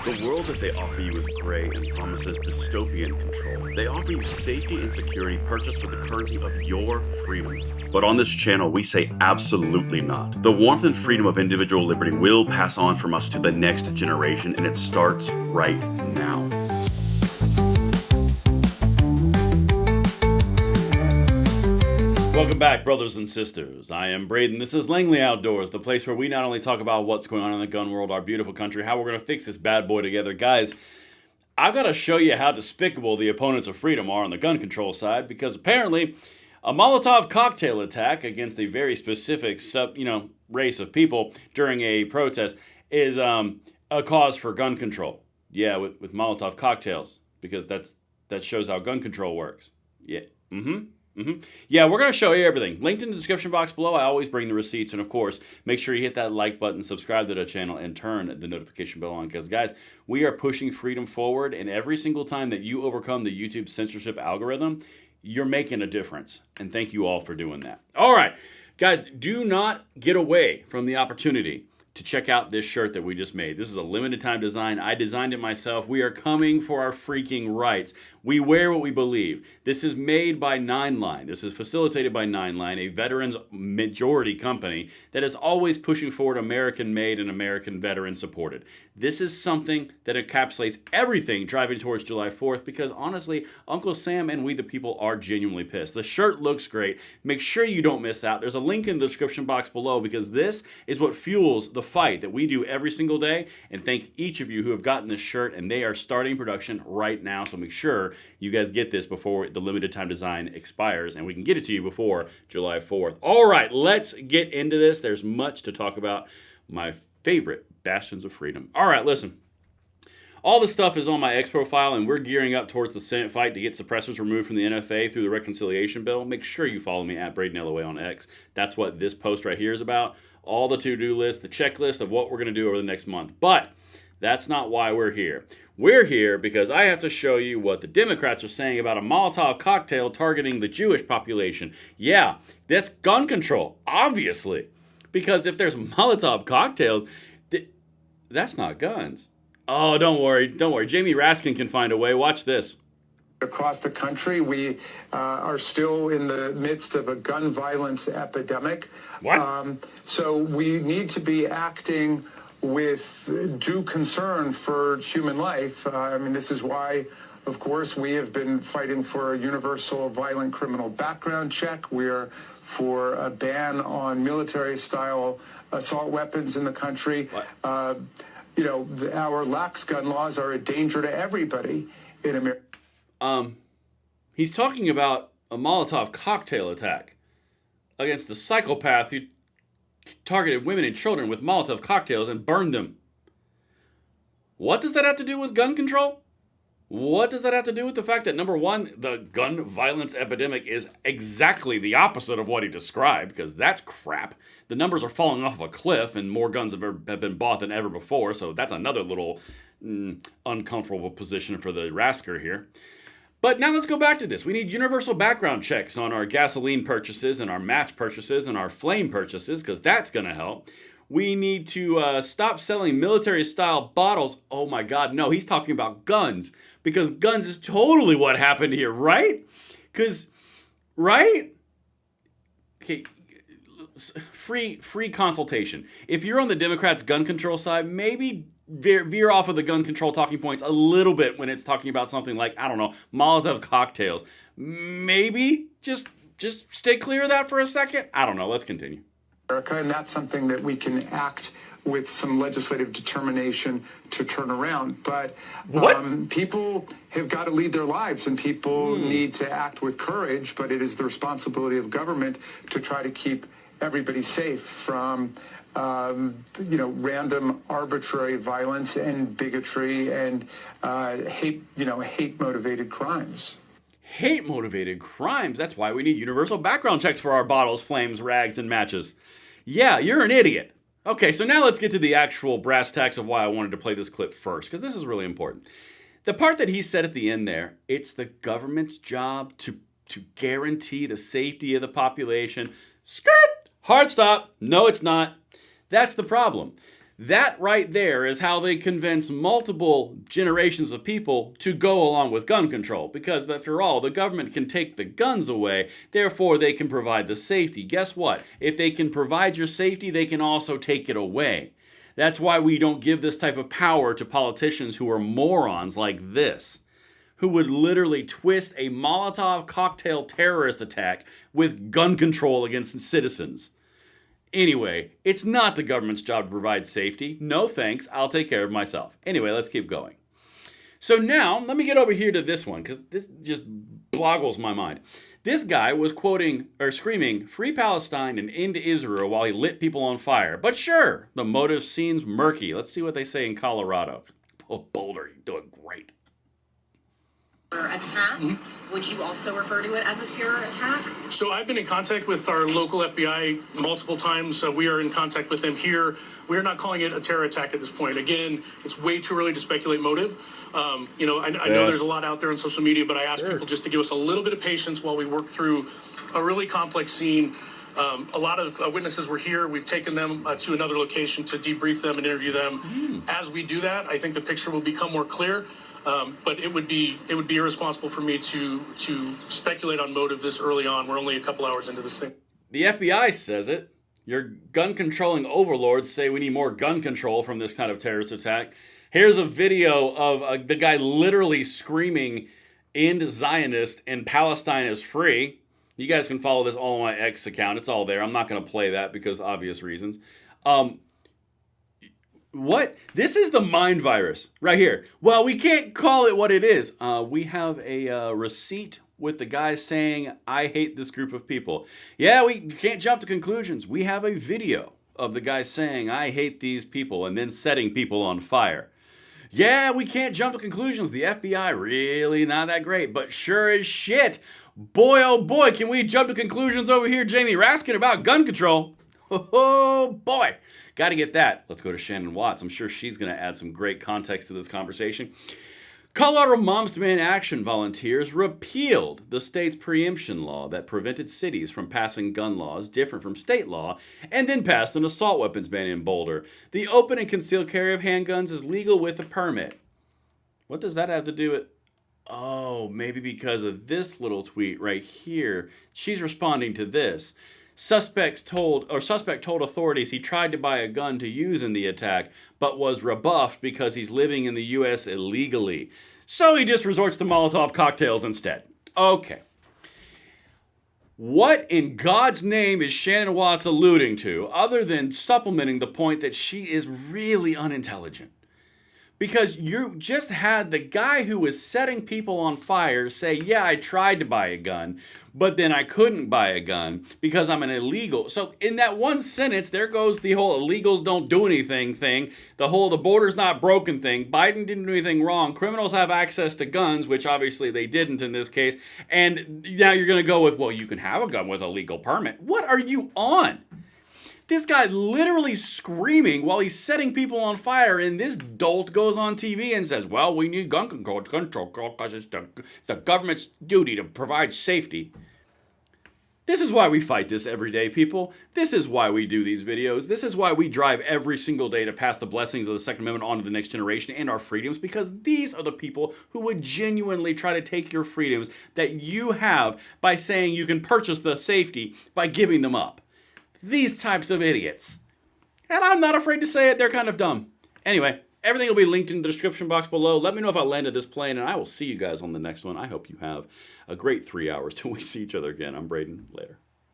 The world that they offer you is gray and promises dystopian control. They offer you safety and security purchased with the currency of your freedoms. But on this channel, we say absolutely not. The warmth and freedom of individual liberty will pass on from us to the next generation, and it starts right now. Welcome back, brothers and sisters. I am Braden. This is Langley Outdoors, the place where we not only talk about what's going on in the gun world, our beautiful country, how we're going to fix this bad boy together. Guys, I've got to show you how despicable the opponents of freedom are on the gun control side, because apparently a Molotov cocktail attack against a very specific race of people during a protest is a cause for gun control. Yeah, with Molotov cocktails, because that shows how gun control works. Yeah. Yeah, we're going to show you everything. Linked in the description box below. I always bring the receipts. And of course, make sure you hit that like button, subscribe to the channel, and turn the notification bell on. Because guys, we are pushing freedom forward. And every single time that you overcome the YouTube censorship algorithm, you're making a difference. And thank you all for doing that. All right, guys, do not get away from the opportunity to check out this shirt that we just made. This is a limited time design. I designed it myself. We are coming for our freaking rights. We wear what we believe. This is made by 9line. This is facilitated by 9line, a veterans majority company that is always pushing forward American-made and American veteran-supported. This is something that encapsulates everything driving towards July 4th, because honestly, Uncle Sam and we the people are genuinely pissed. The shirt looks great. Make sure you don't miss out. There's a link in the description box below, because this is what fuels the fight that we do every single day. And thank each of you who have gotten this shirt, and they are starting production right now. So make sure you guys get this before the limited time design expires, and we can get it to you before July 4th. All right, let's get into this. There's much to talk about. My favorite bastions of freedom. All right, listen. All this stuff is on my X profile, and we're gearing up towards the Senate fight to get suppressors removed from the NFA through the reconciliation bill. Make sure you follow me at BradenLOA on X. That's what this post right here is about. All the to-do list, the checklist of what we're going to do over the next month. But that's not why we're here. We're here because I have to show you what the Democrats are saying about a Molotov cocktail targeting the Jewish population. Yeah, that's gun control, obviously. Because if there's Molotov cocktails, that's not guns. Oh, don't worry. Jamie Raskin can find a way. Watch this. Across the country, we are still in the midst of a gun violence epidemic. What? So we need to be acting with due concern for human life. This is why, of course, we have been fighting for a universal violent criminal background check. We're for a ban on military-style assault weapons in the country. Our lax gun laws are a danger to everybody in America. He's talking about a Molotov cocktail attack against the psychopath who targeted women and children with Molotov cocktails and burned them. What does that have to do with gun control? What does that have to do with the fact that, number one, the gun violence epidemic is exactly the opposite of what he described, because that's crap. The numbers are falling off of a cliff, and more guns have been bought than ever before, so that's another little uncomfortable position for the Rasker here. But now let's go back to this. We need universal background checks on our gasoline purchases and our match purchases and our flame purchases, because that's going to help. We need to stop selling military-style bottles. Oh my God, no, he's talking about guns, because guns is totally what happened here, right? Right? Okay, free consultation. If you're on the Democrats' gun control side, maybe veer off of the gun control talking points a little bit when it's talking about something like, I don't know, Molotov cocktails. Maybe just stay clear of that for a second. I don't know. Let's continue. America, and that's something that we can act with some legislative determination to turn around. But people have got to lead their lives, and people need to act with courage, but it is the responsibility of government to try to keep everybody safe from random arbitrary violence and bigotry and hate-motivated crimes. Hate-motivated crimes? That's why we need universal background checks for our bottles, flames, rags, and matches. Yeah, you're an idiot. Okay, so now let's get to the actual brass tacks of why I wanted to play this clip first, because this is really important. The part that he said at the end there, it's the government's job to guarantee the safety of the population. Skirt! Hard stop. No, it's not. That's the problem. That right there is how they convince multiple generations of people to go along with gun control. Because after all, the government can take the guns away, therefore they can provide the safety. Guess what? If they can provide your safety, they can also take it away. That's why we don't give this type of power to politicians who are morons like this, who would literally twist a Molotov cocktail terrorist attack with gun control against citizens. Anyway, it's not the government's job to provide safety. No thanks, I'll take care of myself. Anyway, let's keep going. So now, let me get over here to this one, because this just boggles my mind. This guy was quoting, or screaming, "Free Palestine and end Israel," while he lit people on fire. But sure, the motive seems murky. Let's see what they say in Colorado. Oh, Boulder, you're doing great. Attack? Would you also refer to it as a terror attack? So I've been in contact with our local FBI multiple times. We are in contact with them here. We are not calling it a terror attack at this point. Again, it's way too early to speculate motive. I know there's a lot out there on social media, but I ask people just to give us a little bit of patience while we work through a really complex scene. A lot of witnesses were here. We've taken them to another location to debrief them and interview them. As we do that, I think the picture will become more clear. But it would be irresponsible for me to speculate on motive this early on. We're only a couple hours into this thing. The FBI says it. Your gun-controlling overlords say we need more gun control from this kind of terrorist attack. Here's a video of the guy literally screaming, "End Zionist and Palestine is free." You guys can follow this all on my X account. It's all there. I'm not going to play that because obvious reasons. What? This is the mind virus right here. Well, we can't call it what it is. We have a receipt with the guy saying, "I hate this group of people." Yeah, we can't jump to conclusions. We have a video of the guy saying, "I hate these people," and then setting people on fire. Yeah, we can't jump to conclusions. The FBI really not that great, but sure as shit. Boy, oh boy, can we jump to conclusions over here, Jamie Raskin, about gun control. Oh boy. Got to get that. Let's go to Shannon Watts. I'm sure she's going to add some great context to this conversation. Colorado Moms Demand Action volunteers repealed the state's preemption law that prevented cities from passing gun laws different from state law, and then passed an assault weapons ban in Boulder. The open and concealed carry of handguns is legal with a permit. What does that have to do with... Oh, maybe because of this little tweet right here. She's responding to this. Suspect told authorities he tried to buy a gun to use in the attack, but was rebuffed because he's living in the U.S. illegally. So he just resorts to Molotov cocktails instead. Okay. What in God's name is Shannon Watts alluding to, other than supplementing the point that she is really unintelligent? Because you just had the guy who was setting people on fire say, "Yeah, I tried to buy a gun, but then I couldn't buy a gun because I'm an illegal." So in that one sentence, there goes the whole illegals don't do anything thing, the whole the border's not broken thing. Biden didn't do anything wrong. Criminals have access to guns, which obviously they didn't in this case. And now you're going to go with, well, you can have a gun with a legal permit. What are you on? This guy literally screaming while he's setting people on fire, and this dolt goes on TV and says, "Well, we need gun control because it's the government's duty to provide safety." This is why we fight this every day, people. This is why we do these videos. This is why we drive every single day to pass the blessings of the Second Amendment on to the next generation and our freedoms, because these are the people who would genuinely try to take your freedoms that you have by saying you can purchase the safety by giving them up. These types of idiots. And I'm not afraid to say it, they're kind of dumb. Anyway, everything will be linked in the description box below. Let me know if I landed this plane, and I will see you guys on the next one. I hope you have a great 3 hours till we see each other again. I'm Braden. Later.